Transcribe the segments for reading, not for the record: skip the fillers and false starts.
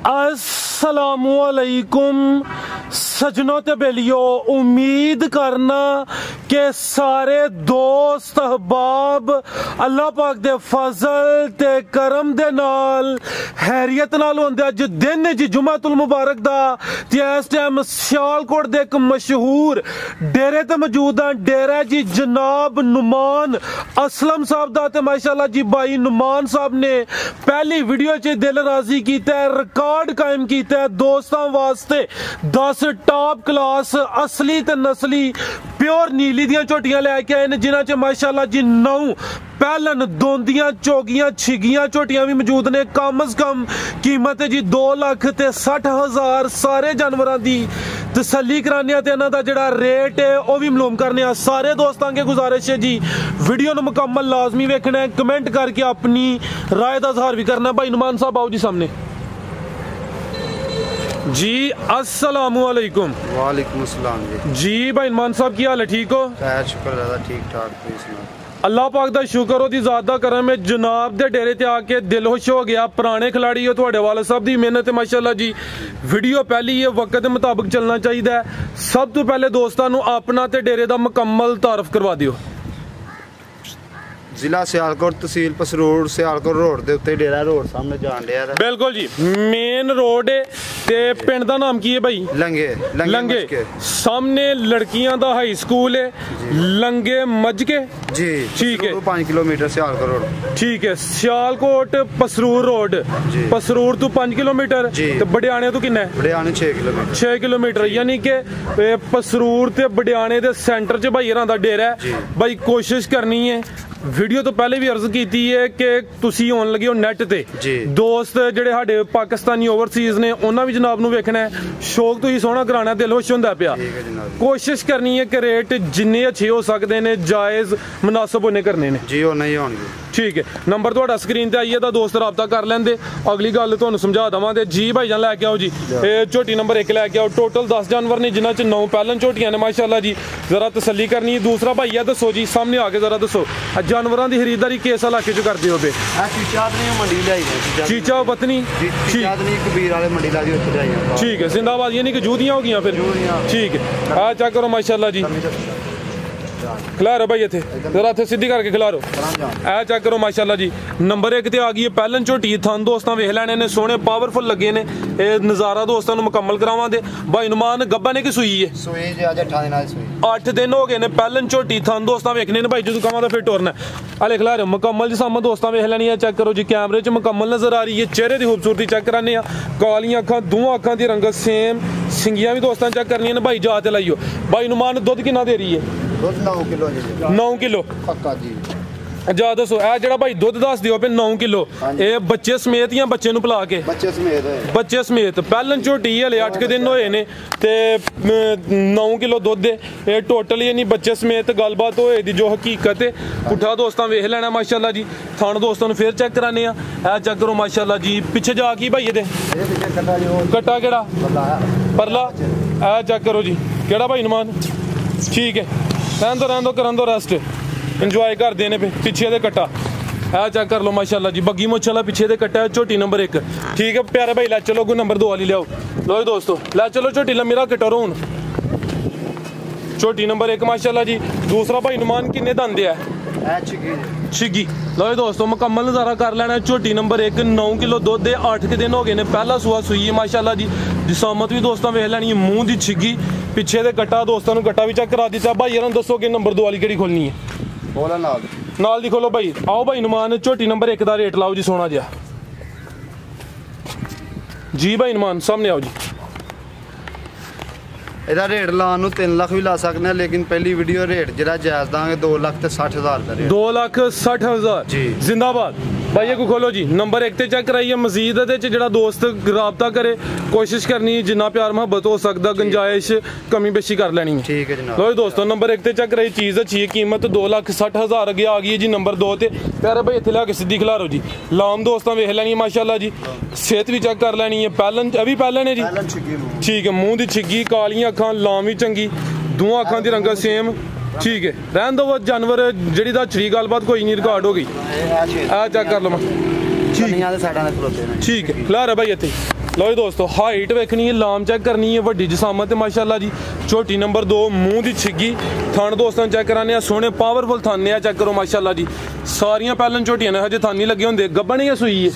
अस्सलामुअलैकुम सजनों ते बेलियो, उम्मीद करना कि सारे दोस्त अहबाब अल्लाह पाक दे फजल ते करम दे नाल हैरियत नाल होंदे। अज दिन जी जुमातुल मुबारक दा ते इस टाइम सियालकोट दे एक मशहूर डेरे ते मौजूद हां। डेरा जी जनाब नुमान असलम साहब दा ते माशाअल्लाह जी भाई नुमान साहब ने पहली वीडियो च दिल राजी कीता है, रिकॉर्ड कायम कीता है। दोस्तों वास्ते 10 टॉप क्लास असली ते नस्ली प्योर नीली दियां झोटियां लैके आए ने, जिन्हां च माशाअल्लाह जी 9 पैलन दोंदियां चोगियां छिगियां झोटियां भी मौजूद ने। कम अज कम कीमत है जी 2,60,000। सारे जानवरों की तसल्ली कराने ते इन्हां दा जिहड़ा रेट है वह भी मालूम करने। सारे दोस्तों के गुजारिश है जी वीडियो नूं मुकम्मल लाजमी वेखना है, कमेंट करके अपनी राय का इजहार भी करना। भाई नुमान साहब आओ जी सामने जी। अस्सलामुअलैकुम। वालेकुम अस्सलाम जी भाई नुमान साहब की हाल है? ठीक हो? शुक्र दादा, ठीक ठाक। अल्लाह पाक दा शुक्र हो दी ज़ात दा करम है। जनाब दे डेरे ते आके दिल खुश हो गया। पुराने खिलाड़ी हो, तुहाडे वाले साहब दी मेहनत है माशाअल्लाह जी। वीडियो पहली है, वक्त के मुताबिक चलना चाहिए। सब तो पहले दोस्तों नूं अपना ते डेरे दा मुकम्मल तारफ करवा दियो। जिला सियालकोट, तहसील पसरूर, सियालकोट रोड दे उत्ते डेरा रोड सामने जान दिया। बिल्कुल जी, मेन रोड है। ते पिंड दा नाम की है भाई? लंगे। लंगे सामने लड़कियां दा हाई स्कूल है, लंगे मजके जी। ठीक है, 5 किलोमीटर सियालकोट रोड। ठीक है, सियालकोट पसरूर रोड, पसरूर तो 5 किलोमीटर ते बडियाने तो किन्ना है? बडियाने 6 किलोमीटर। 6 किलोमीटर, यानी कि पसरूर ते बडियाने दे सेंटर च भाई दा डेरा है। भाई कोशिश करनी है, वीडियो तो पहले भी अर्ज की है कि तुसी आउण लगे हो नेट ते दोस्त जिहड़े साडे पाकिस्तानी ओवरसीज ने उन्हां भी जनाब नूं वेखना है। शौक तुसी सोहना कराना, दिल खुश होंदा पिया। कोशिश करनी है कि रेट जिन्ने अच्छे हो सकते ने, जायज़ मुनासिब होने करने ने जी। होने ही होणगे। ठीक है, नंबर तुहाडा स्क्रीन ते आइए, दोस्त रबता कर लेंदे। अगली गल तुहानूं समझा दवांगे जी। भाई जान लैके आओ जी, झोटी नंबर 1 लैके आओ। टोटल 10 जानवर ने, जिन्हां च 9 पैलन झोटियां ने माशाअल्लाह जी। जरा तसल्ली करनी है। दूसरा भाई है, दसो जी सामने आके जरा दसो जानवरों की खरीदारी किस इलाके च करते हो? चीचा पत्नी ठीक है, जिंदाबाद। यानी कि जूदियां हो गई फिर? ठीक है, आ चेक करो माशाअल्लाह जी। खिलारो भाई इत्थे जरा इत्थे सीधी करके खिलारो। ए चेक करो माशाअल्लाह जी। नंबर 1 ते आ गई है पैलन झोटी। थन दोस्तों वेख लैने ने, सोहने पावरफुल लगे ने। ये नज़ारा दोस्तों मुकम्मल करावांगे। भाई नुमान गब्बा ने कि सूई है? सूई जी, आज 8 दिन आज सूई। 8 दिन हो गए ने। पैलन झोटी थन दोस्तों वेखने ने। भाई जो कमा तो फिर टोरना हले खिला रहे हो मुकम्मल जी। सामने दोस्तों वेख लैनी है, चेक करो जी। कैमरे च मुकम्मल नजर आ रही है। चेहरे की खूबसूरती चेक कराने। कालियां अखां, दोवां अखां की रंगत सेम। सिंगियां भी दोस्तों चेक करनी है। भाई जात लाइयो। भाई नुमान दुध कितना दे रही है? 9 किलो जी। 9 किलो पक्का जी। जा दसो ए जेड़ा भाई दुध दस दियो पे 9 किलो, ये बच्चे समेत या बच्चे नु पिला के? बच्चे समेत है। बच्चे समेत। पैलन झोटी हले 8 दिन होए ने ते 9 किलो दुध दे। ये टोटल यानी बच्चे समेत गलबात होए दी जो हकीकत है। पुठा दोस्तों वेख लेना माशाअल्लाह जी। थान दोस्तों फिर चेक कराने आ। ए चेक करो माशाअल्लाह जी। पीछे जा की भाई ये कट्टा केड़ा? परला। ए चेक करो जी, केड़ा भाई नुमान? ठीक है, रहन दो करन दो रेस्ट, इंजॉय कर देने पे। पीछे दे कट्टा है चेक कर लो माशाअल्लाह जी। बग्गी मुछ वाला पीछे दे कट्टा है। झोटी नंबर 1 ठीक है प्यारे भाई। लै चलो कोई नंबर 2 वाली लियाओ। लो दोस्तों लै चलो झोटी ला मेरा कटोरो हूँ। झोटी नंबर 1 माशाअल्लाह जी। दूसरा भाई नुमान किन्ने दंद है? छिगी। लो दोस्तों मुकम्मल नज़ारा कर लेना। झोटी नंबर 1 9 किलो दुध, 8 दिन हो गए ने। पहला सूआ सूई है माशाअल्लाह जी। जिसामत भी दोस्तों वेख लैनी है। मूँह की छिगी, पीछे दे कट्टा दोस्तों कट्टा भी चेक करा दिता। भाई यार दसो कि नंबर 2 वाली केड़ी खोलनी है? नाल दी खोलो भाई। आओ भाई नुमान झोटी नंबर 1 का रेट लाओ जी सोना जिहा जी। भाई नुमान सामने आओ जी। ਇਹਦਾ रेट लाने ਨੂੰ 3 ਲੱਖ भी ला सकते हैं, लेकिन पहली वीडियो रेट जरा जायज़ दांगे 2,60,000 का रेट। 2,60,000 जी। जिंदाबाद। भाई को खोलो जी। नंबर 1 ते चेक कराइए। मजीद जो दोस्त रबता करे, कोशिश करनी है जिन्ना प्यार मुहब्बत हो सकता, गुंजाइश कमी बेशी कर लेनी है। ठीक है जनाब। लो दोस्तों नंबर 1 ते चेक कराई। चीज़ अच्छी है, कीमत 2,60,000 अगे आ गई है जी। नंबर 2 ते प्यारे भाई इतने लिया सीधी खिलारो जी। लाम दोस्तों वेख लैनी है माशाअल्लाह जी। सेहत भी चेक कर लेनी है। पैलन अभी पैलन है जी। ठीक है, मूँह की छिगी, कालियां अखां, लाम भी चंगी, दोवां अखां की रंगत सेम। ठीक है, रहन दो वो जानवर जी छड़ी गलबात कोई नहीं, रिकॉर्ड हो गई। आ चेक कर लो। ठीक है, खिला रहा भाई इतने लो जी दोस्तों हाइट वेखनी है, लाम चेक करनी है, वड्डी जसामत है माशाल्लाह जी। झोटी नंबर 2 मूँह दी छिग्गी, थन दोस्तों चेक कराने सोने पावरफुल थाने आ, चेक करो माशाल्लाह जी। सारियां पैलन झोटियां ने, हजे थान नहीं लगे होंगे, गब्बन या सूई है?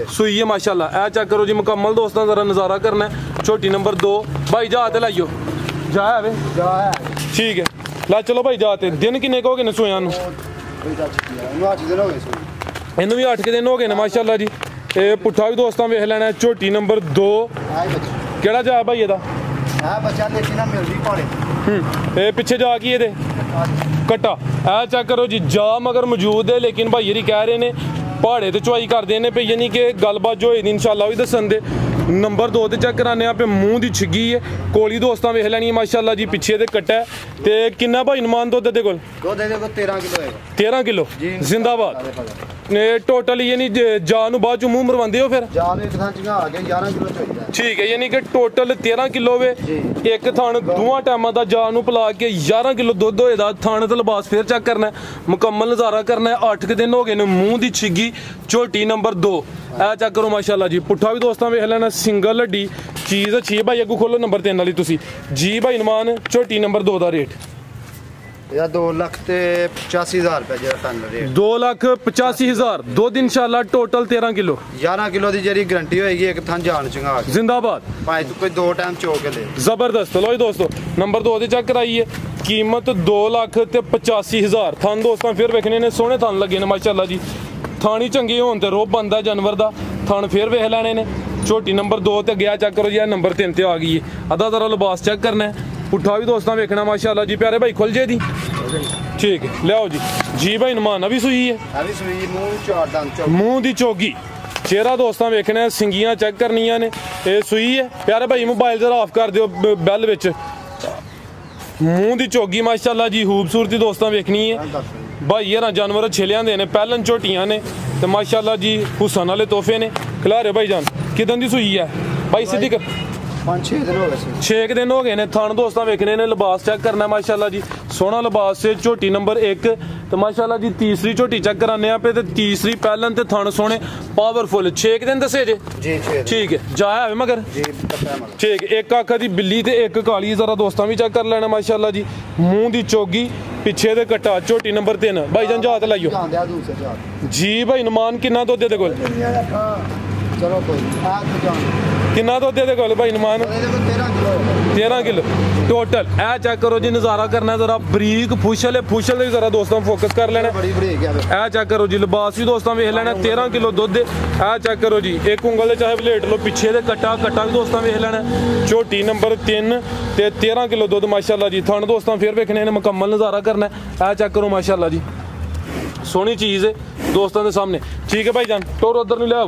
सूई है माशाल्लाह। ए चेक करो जी मुकम्मल दोस्तों, जरा नज़ारा करना है। झोटी नंबर 2 भाई जा ते लाइयो जा है वे ठीक है ला चलो भाई जाते। दिन किन्ने हो गए ने सोया नूं? इन्हू भी 8 के दिन हो गए ने माशाल्लाह जी। ए पुट्ठा भी दोस्तों वेख लेना। झोटी नंबर 2 केड़ा जा भाई एदा? पिछे जा की ये कट्टा ए चेक करो जी, जा मगर मौजूद है, लेकिन भाई जी कह रहे ने पहाड़े ते चुआई करते हैं पे, यानी कि गलबात जो होई दी इंशाल्लाह भी दसन दे। नंबर 2 ते चेक कराने पे मूँह दी छिग्गी है, कोली दोस्तां वेख लैनी है माशाल्लाह जी। पिछे ते कट्टा है ते किन्ना भाई नुमान दुद्ध दे कोल? 13 किलो जिंदाबाद। टोटल यानी जा नूं बाद चों मूँह मरवांदे हो फिर? ठीक है, यानी कि टोटल 13 किलो वे, एक थान दोवां टाइमां दा जा नूं पिला के 11 किलो दुद्ध होए दा। थान ते लिबास फिर चेक करना है, मुकम्मल नज़ारा करना है। 8 के दिन हो गए ने मूँह दी छिग्गी। झोटी नंबर 2 ए चेक करो माशाल्लाह जी। पुट्ठा भी दोस्तों वेख लेना, सिंगल हड्डी चीज़ अच्छी है भाई। अगू खोलो नंबर 3 वाली तुसी जी भाई नुमान। झोटी नंबर 2 का रेट 2,85,000 रुपए जो टन रेट। 2,85,000 दुध इंशाल्लाह टोटल 13 किलो 11 किलो की जी गारंटी होगी, एक थान जान चंगा जिंदाबाद भाई, कोई 2 टाइम चो के ले जबरदस्त। लो जी दोस्तों नंबर 2 की चेक कराइए, कीमत 2,85,000। थान दोस्तों फिर वेखने ने सोहने थान लगे ने माशाल्लाह जी। थानी चंगी होन ते रोब बनदा जानवर दा, थान फिर वेख लैने ने। झोटी नंबर 2 ते गया चेक करो जी, नंबर 3 ते आ गई है। अद्धा तरह लिबास चेक करना है। पुट्ठा भी दोस्तों वेखना माशाल्लाह जी। प्यारे भाई खुल जे दी ठीक है लियाओ जी। जी भाई नुमान अभी सूई है, मूँह दी चोगी। चेहरा दोस्तों वेखना है, सिंगियां चेक करनियां ने, ये सूई है। प्यारे भाई मोबाइल जरा ऑफ कर दियो बैल विच। मूँह दी चोगी माशाल्लाह जी, खूबसूरती दोस्तों वेखनी है। भाई यार जानवर छिलियां दे ने, पैलन झोटियां ने ते माशाल्लाह जी हुसन वाले तोहफे ने। खिलारे भाई जान किदन दी सूई है भाई? सिद्धी कर 5-6 दिन हो गए। 6 दिन हो गए ने। थान दोस्तों वेखने ने, लिबास चेक करना माशाल्लाह जी, सोहना लिबास से। झोटी नंबर 1 तो माशाल्लाह जी तीसरी झोटी चेक कराने पे, ते तीसरी पैलन ते थान सोहने पावरफुल। 6 दिन दसे जे जी ठीक है जाया है मगर ठीक है। एक आखा दी बिल्ली ते एक काली, जरा दोस्तों भी चेक कर लेना माशाल्लाह जी। मूँह दी चोगी, पिछे दे कट्टा। झोटी नंबर 3 भाई जान जात लाइयो जी। भाई नुमान किन्ना दुद्ध दे कोल? किन्ना दुद्ध दे कोल भाई नुमान? 13 किलो टोटल। ए चेक करो जी, नज़ारा करना जरा बरीक फुशल है, फुशल भी जरा दोस्तों फोकस कर लेना। ए चेक करो जी, लिबास भी दोस्तों वेख लेना। 13 किलो दुद्ध। ए चेक करो जी, एक उंगल चाहे वलेट लो, पिछे दे कट्टा भी दोस्तों वेख लेना। झोटी नंबर 3 ते 13 किलो दुद्ध माशाल्लाह जी। थान दोस्तों फिर वेखने ने, मुकम्मल नज़ारा करना है। ए चेक करो माशाल्लाह जी, सोहनी चीज़ है दोस्तों के सामने। ठीक है भाई जान टोर उधर नहीं लिया।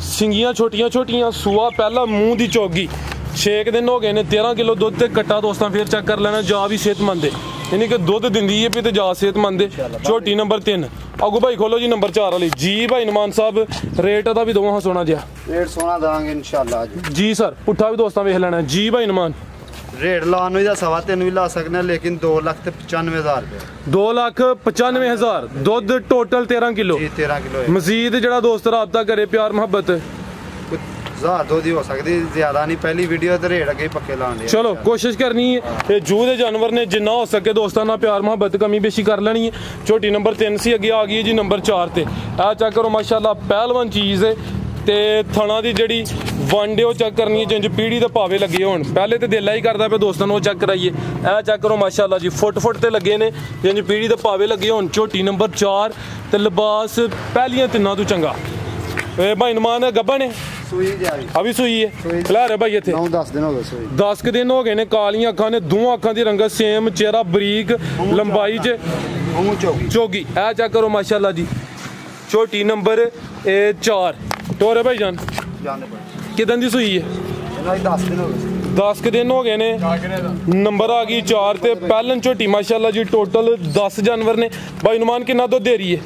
सिंगियां छोटियां छोटियां, सुआ पहला, मूँह दी चौगी। 6 दिन हो गए ने। 13 किलो दुध ते कट्टा दोस्तों फिर चेक कर लेना। जा भी सेहतमंद है, यानी कि दुध दिंदी है भी, जा सेहतमंद है। झोटी नंबर 3 अगू भाई खोलो जी नंबर 4 वाली जी। भाई नुमान साहब रेट अदा भी दोवां सोना जिहा रेट सोना देंगे इंशाल्लाह जी सर। पुट्ठा भी दोस्तों वेख लेना जी। भाई नुमान रेट लाने का 3.5 भी ला सकते हैं, लेकिन 2,95,000 रुपये। 2,95,000 दुध टोटल 13 किलो। 13 किलो मजीद जरा दोस्त राबता करे, प्यार मुहब्बत दूध हो सकती ज्यादा नहीं। पहली वीडियो तो रेट अगे पक्के लाने। चलो कोशिश करनी है जू दे जानवर ने जिन्ना हो सके दोस्तों ना प्यार मुहब्बत कमी बेशी कर लेनी है। झोटी नंबर 3 सी अगे आ गई है जी नंबर 4 ते। आ चेक करो माशाल्लाह पहलवान चीज़ है। ते थना दी जड़ी वंड है चेक करनी है, जिंज पीढ़ी दे पावे लगे होन। पहले तो दिल ही करता पे दोस्तों वो चेक कराइए। ए चेक करो माशाल्लाह जी, फुट ते लगे ने, जिंज पीढ़ी दे पावे लगे होन। झोटी नंबर 4 ते लिबास पहलियां 3 तो चंगा। भाई नुमान गब्बा ने अभी सूई है। खिलारे भाई इतने 10 दिन हो गए। 10 के दिन हो गए ने। कालियां अखां ने, दोवां अखां दी रंगत सेम, चेहरा बरीक, लंबाई च चौगी। ए चेक करो माशाल्लाह जी। झोटी नंबर 4 टोरे भाई जान किदन दी सूई है? 10 के दिन हो गए ने। नंबर आ गई 4 ते पैलन झोटी माशाल्लाह जी। टोटल 10 जानवर ने। भाई नुमान किन्ना दुध दे रही है?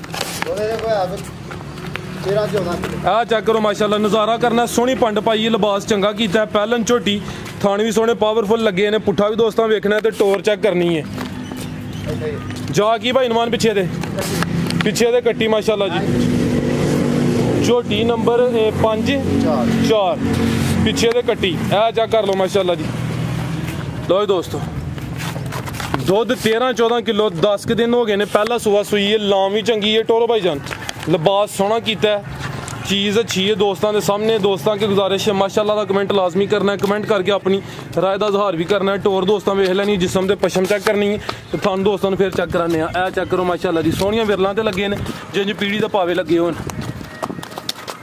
आ चेक करो माशाल्लाह, नज़ारा करना। सोहनी पंड पाई, लिबास चंगा कीता है। पैलन झोटी, थान भी सोहने पावरफुल लगे ने। पुट्ठा भी दोस्तों वेखना ते टोर चेक करनी है। जा की भाई नुमान पिछे दे कट्टी माशाल्लाह जी। झोटी नंबर 5 4 ਪਿੱਛੇ ਦੇ ਕੱਟੀ ਇਹ ਚੈੱਕ ਕਰ ਲਓ ਮਾਸ਼ਾਅੱਲਾ ਜੀ। ਲਓ ਜੀ ਦੋਸਤੋ ਦੁੱਧ 13-14 ਕਿਲੋ 10 ਕੁ ਦਿਨ ਹੋ ਗਏ ਨੇ, ਪਹਿਲਾ ਸੂਆ ਸੂਈ ਹੈ, ਲਾਮ ਵੀ ਚੰਗੀ ਹੈ ਟੋਰੋ ਭਾईजान, लिबास सोहना कीता है, चीज़ अच्छी है। दोस्तों के सामने दोस्तों की गुजारिश है माशाअल्लाह का कमेंट लाजमी करना है, कमेंट करके अपनी राय का इजहार भी करना है। टोर दोस्तों वेख लैनी, जिसम के पशम चेक करनी है तो थानू दोस्तों फिर चेक कराने ए चेक करो माशाअल्लाह जी, सोहनियां विरलां ते लगे ने जिंज पीढ़ी दे पावे लगे होन।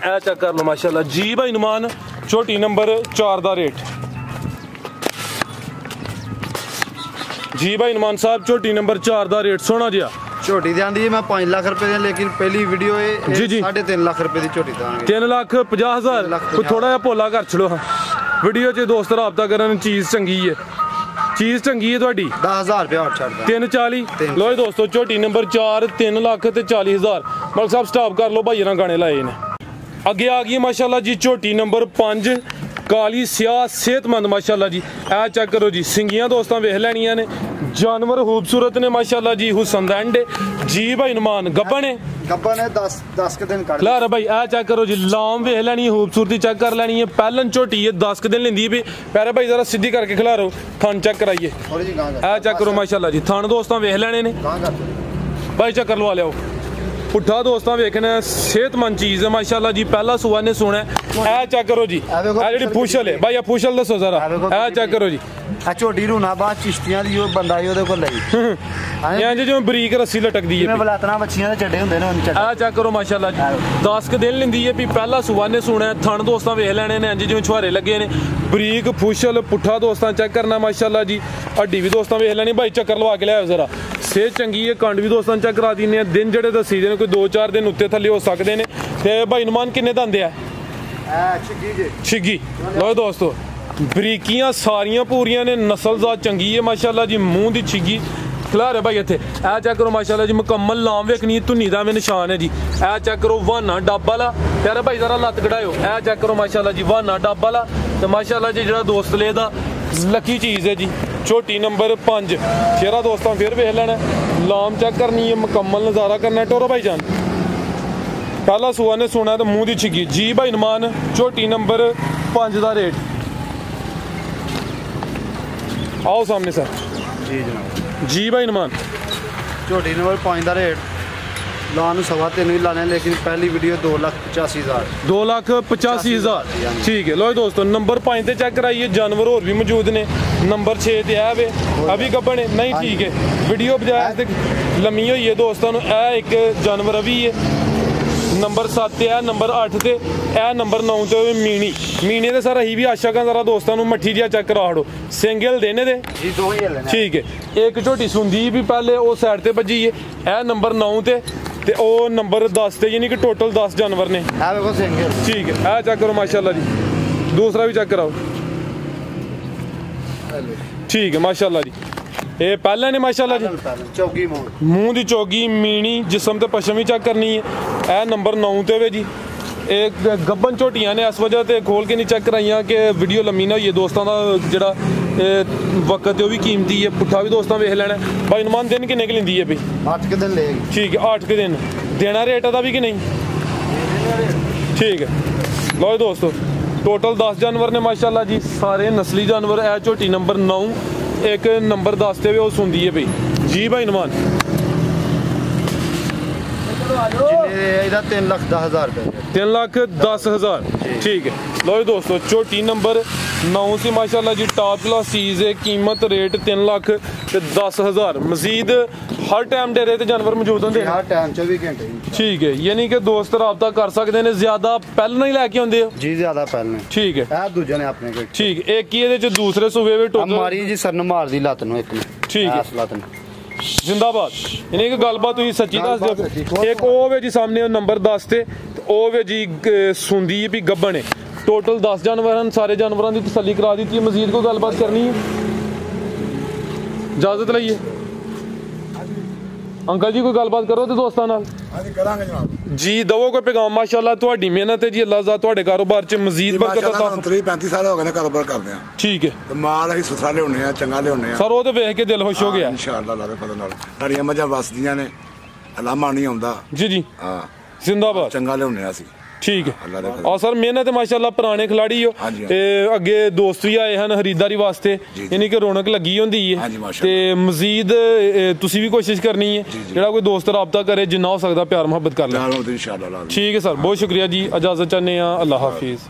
ए चेक कर लो माशाअल्लाह जी भाई नुमान, झोटी नंबर 4 का रेट जी भाई नुमान साहब, झोटी नंबर 4 का रेट सोहना जिहा ਝੋਟੀ ਦੀ ਆਂਦੀ ਮੈਂ 5 ਲੱਖ ਰੁਪਏ ਦੀ, ਲੇਕਿन ਪਹਿਲੀ ਵੀਡੀਓ ਇਹ 3.5 ਲੱਖ ਰੁਪਏ ਦੀ ਝੋਟੀ ਦਾਂਗੇ। 3,50,000 ਕੋਈ ਥੋੜਾ ਜਿਹਾ ਭੋਲਾ ਕਰ ਛੜੋ। ਵੀਡੀਓ 'ਚ ਦੋਸਤ ਰਾਬਤਾ ਕਰਨ, ਚੀਜ਼ ਚੰਗੀ ਹੈ, ਚੀਜ਼ ਚੰਗੀ ਹੈ ਤੁਹਾਡੀ। 10,000 ਰੁਪਏ ਹੋਰ ਛੱਡਦਾ 340। ਲੋ ਜੀ ਦੋਸਤੋ ਝੋਟੀ ਨੰਬਰ 4 3,40,000। ਮਲਕ ਸਾਹਿਬ ਸਟਾਪ ਕਰ ਲਓ, ਭਾਈ ਨਾਲ ਗਾਣੇ ਲਾਏ ਨੇ। ਅੱਗੇ ਆ ਗਈ ਮਾਸ਼ਾਅੱਲਾ ਜੀ ਝੋਟੀ ਨੰबर 5 काली सियाह सेहतमंद माशाअल्लाह जी। ए चेक करो जी, सिंगियां दोस्तों वेख लैनियां ने, जानवर खूबसूरत ने माशाअल्लाह जी। हुसन दा एंड जी भाई नुमान गब्बन है, गब्बन है 10 के दिन ला रहा भाई। ए चेक करो जी, लाम वेख लैनी, खूबसूरती चेक कर लैनी है। पहलन झोटी है 10 के दिन लेंदी भी पैरे भाई, जरा सीधी करके खिलारो, थान चेक कराइए। ए चेक करो माशाअल्लाह जी, थान दोस्तों वेख लैने ने भाई, चक्कर लवा लियाओ। पुट्ठा दोस्तों वेखना, सेहतमंद चीज़ है माशाअल्लाह जी। पहला सुआ ने सुना है। ए चेक करो जी, जी फूशल है भाई, फूशल दसो जरा। ए चेक करो जी, झोटी रूनाबाद चिश्तियां दी ओ बंदा ही ओदे कोल लई इंज जिवें बरीक रस्सी लटकदी है, बलातना बच्चियां दे चड्डे हुंदे ने। ए चेक करो माशाअल्लाह जी, 10 के दिन लेंदी है भी। पहला सुआ ने सुना है, थन दोस्तों वेख लैने ने, इंज जिवें छुहारे लगे ने, बरीक फूशल पुट्ठा दोस्तों चेक करना माशाअल्लाह जी। हड्डी भी दोस्तों वेख लैनी भाई, चक्कर लवा के लियाओ जरा। सेहत चंगी है, कंड भी दोस्तों चेक करा दीने। दिन जेह्ड़े दस्सी दे कोई 2-4 दिन उत्ते थल्ले हो सकते हैं। ते भाई नुमान किन्ने दंद है? छिग्गी। लो दोस्तों बरीकियां सारियां पूरियां ने, नस्लजात चंगी है माशाअल्लाह जी। मुंह दी छिग्गी खिलारे भाई इत्थे। ए चेक करो माशाअल्लाह जी, मुकम्मल लाम वेखनी, धुन्नी दा भी निशान है जी। ए चेक करो वाना डब वाला, प्यारे भाई जरा लत्त कढ़ाओ। ए चेक करो माशाअल्लाह जी, वाना डब वाला ते माशाअल्लाह जी जेह्ड़ा दोस्त ले दा लकी चीज़ है जी। झोटी नंबर 5 चेहरा दोस्तों फिर वेख लेना, लाम चेक करनी है, मुकम्मल नज़ारा करना है। टोरो भाईजान पहला सुआ ने सुना तो मुंह दी छिग्गी जी भाई नुमान, झोटी नंबर 5 का रेट आओ सामने सर जी जनाब। जी भाई नुमान, झोटी नंबर 5 का रेट लाने 3.25 भी लाने, लेकिन पहली वीडियो 2,85,000 2,85,000 ठीक है। लो दोस्तों नंबर 5 से चेक कराइए, जानवर और भी मौजूद ने। नंबर 6 ते है वे अभी गब्बन है नहीं, ठीक है। वीडियो बजाय लम्मी हुई है दोस्तों, एक जानवर अभी है। नंबर 7 है, नंबर 8 ते ए नंबर 9 ते मीनी मीनी ते सर अही भी आशा का जरा दोस्तों मट्ठी जिहा चेक करा हड़ो। सिंगल देने दे ठीक है। एक झोटी सुंदी भी पहले वो साइड ते भजी है। ए नंबर 9 ते ओ नंबर 10 ते, यानी कि टोटल 10 जानवर ने। ठीक है, ए चेक करो माशाअल्लाह जी। दूसरा भी चेक कराओ, ठीक है माशाअल्लाह जी। ये पहले ने माशाअल्लाह जी, चौगी मुंह दी चौगी मीनी, जिसम ते पशम भी चेक करनी है। ए नंबर 9 ते वे जी। एक गब्बन झोटियां ने इस वजह से खोल के नहीं चेक कराइया कि वीडियो लम्मी ना होई है। दोस्तों का जोड़ा वक्त है भी कीमती है। पुट्ठा भी दोस्तों वेख लेना भाई। नुमान दिन किन्ने की लेंदी है भाई? 8 के दिन लेगी। ठीक है, 8 के दिन देना रेट अदा भी कि नहीं? ठीक है। लो दोस्तों टोटल 10 जानवर ने माशाअल्लाह जी, सारे नस्ली जानवर। है झोटी नंबर 9, एक नंबर 10 ते वो सुनदी है भाई जी भाई नुमान। 3,10,000 रुपये 3,10,000 ठीक है। लो दोस्तों झोटी नंबर 9 से माशाल्लाह जी टॉप क्लास चीज़ है। कीमत रेट 3,10,000। मजीद हर टाइम डेरे ते जानवर मौजूद होंगे, हर टाइम 24 घंटे। ठीक है, यानी कि दोस्त रब्ता कर सकते हैं। ज्यादा पहले नहीं लैके आते हो जी? ज्यादा पहले ठीक है। दूजे ने अपने को ठीक है। एक ही दूसरे सूबे में टोटल मारी जी, सर मार दी लत नु एक ने। ठीक है, लत जिंदाबाद। यानी कि गलबात तुसीं सच्ची दस दिओ। एक ओ वे जी सामने नंबर 10 ते ओ वे जी सुंदी भी गब्बन है। टोटल 10 जानवर हैं। सारे जानवरों की तसल्ली करा दी। मजीद कोई गलबात करनी है? इजाजत लईए अंकल जी, कोई गलबात करो तो दोस्तों नाल जी। दवो कोई पैगाम माशाअल्लाह, तुहाडी मेहनत है जी। अल्लाह ज़ात तुहाडे कारोबार च मजीद बरकत अता। 35 साल हो गए कारोबार करदे आ। ठीक है, ते माल असीं सुथरा लियाउने आ, चंगा लियाउने आ सर। वो तो वेख के दिल खुश हो गया इंशाअल्लाह। अल्लाह दे फज़ल नाल साडीआं मझां वसदियां ने, अलामा नहीं आउंदा जी जी। हां जिंदाबाद, चंगा लियाउने आ असीं। ਠੀਕ ਅੱਲਾ ਦੇ ਹੈ ਫਜ਼ਲ। ਔਰ ਸਰ ਮਿਹਨਤ ਮਾਸ਼ਾਅੱਲਾ ਪੁਰਾਣੇ ਖਿਲਾੜੀ ਹੋ ਹਾਂਜੀ, ਤੇ ਅੱਗੇ ਦੋਸਤ ਵੀ ਆਏ ਹਨ ਖਰੀਦਦਾਰੀ ਵਾਸਤੇ ਯਾਨੀ ਕਿ ਰੌਣਕ ਲੱਗੀ ਹੁੰਦੀ ਹੈ ਹਾਂਜੀ, ਮਾਸ਼ਾਅੱਲਾ। ਤੇ ਮਜ਼ੀਦ ਤੁਸੀਂ ਵੀ ਕੋਸ਼ਿਸ਼ ਕਰਨੀ ਹੈ ਜਿਹੜਾ ਕੋਈ ਦੋਸਤ ਰਾਬਤਾ ਕਰੇ ਜਿੰਨਾ ਹੋ ਸਕਦਾ ਪਿਆਰ ਮੁਹੱਬਤ ਕਰ ਲੈ ਨਾਲ ਉਹ ਇਨਸ਼ਾਅੱਲਾ। ਠੀਕ ਹੈ ਸਰ ਬਹੁਤ ਸ਼ੁਕਰੀਆ ਜੀ ਇਜਾਜ਼ਤ ਚਾਹੁੰਦੇ ਹਾਂ ਅੱਲਾਹ ਹਾਫਿਜ਼।